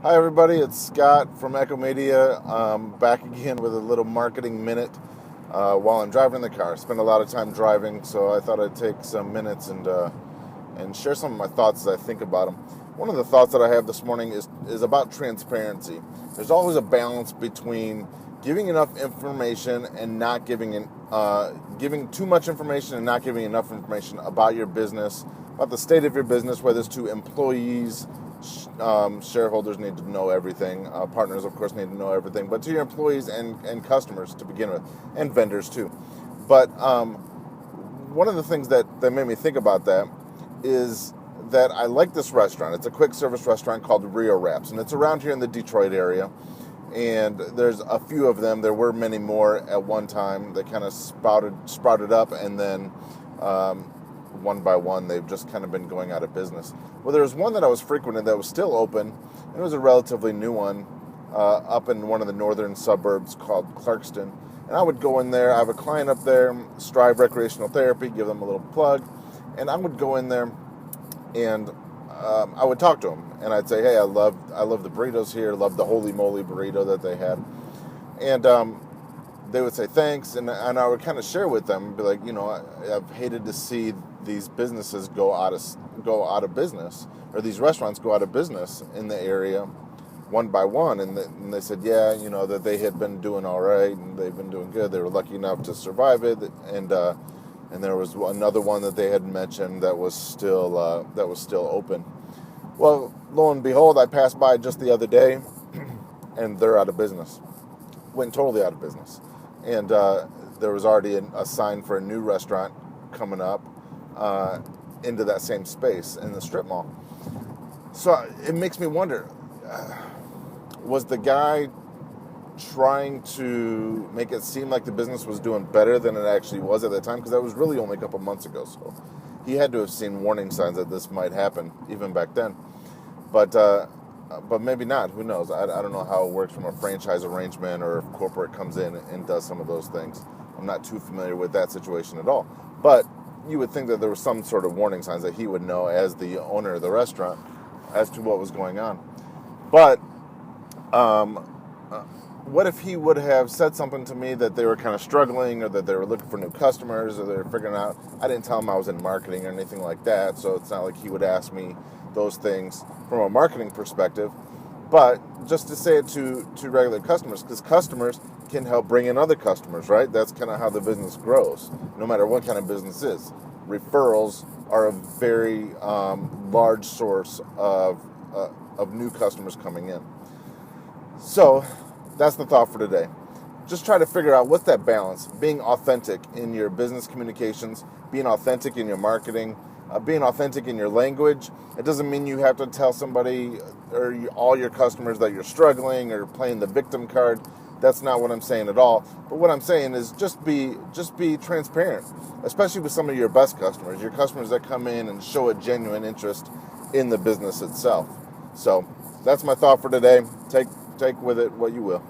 Hi everybody, it's Scott from Echo Media. Back again with a little marketing minute while I'm driving the car. I spend a lot of time driving, so I thought I'd take some minutes and share some of my thoughts as I think about them. One of the thoughts that I have this morning is about transparency. There's always a balance between giving enough information and not giving too much information and not giving enough information about your business, about the state of your business, whether it's to employees. Shareholders need to know everything. Partners, of course, need to know everything. But to your employees and customers to begin with, and vendors too. But one of the things that made me think about that is that I like this restaurant. It's a quick service restaurant called Rio Wraps, and it's around here in the Detroit area. And there's a few of them. There were many more at one time. They kind of sprouted up, and then one by one, they've just kind of been going out of business. Well, there was one that I was frequenting that was still open, and it was a relatively new one up in one of the northern suburbs called Clarkston. And I would go in there. I have a client up there, Strive Recreational Therapy, give them a little plug. And I would go in there, and I would talk to them, and I'd say, "Hey, I love the burritos here. Love the Holy Moly burrito that they had." And they would say thanks, and I would kind of share with them, be like, I've hated to see these businesses go out of business, or these restaurants go out of business in the area, one by one. And they said, yeah, that they had been doing all right, and they've been doing good. They were lucky enough to survive it, and there was another one that they had mentioned that was still open. Well, lo and behold, I passed by just the other day, and they're out of business. Went totally out of business. And there was already a sign for a new restaurant coming up into that same space in the strip mall. So it makes me wonder, was the guy trying to make it seem like the business was doing better than it actually was at that time? Because that was really only a couple months ago. So he had to have seen warning signs that this might happen even back then. But maybe not. Who knows? I don't know how it works from a franchise arrangement, or if corporate comes in and does some of those things. I'm not too familiar with that situation at all. But you would think that there was some sort of warning signs that he would know as the owner of the restaurant as to what was going on. But what if he would have said something to me that they were kind of struggling, or that they were looking for new customers, or they were figuring out? I didn't tell him I was in marketing or anything like that, so it's not like he would ask me those things from a marketing perspective. But just to say it to regular customers, because customers can help bring in other customers, right? That's kind of how the business grows, no matter what kind of business it is. Referrals are a very large source of new customers coming in. So that's the thought for today. Just try to figure out what's that balance. Being authentic in your business communications, being authentic in your marketing, being authentic in your language. It doesn't mean you have to tell somebody or all your customers that you're struggling or playing the victim card. That's not what I'm saying at all. But what I'm saying is just be transparent, especially with some of your best customers, your customers that come in and show a genuine interest in the business itself. So that's my thought for today. Take with it what you will.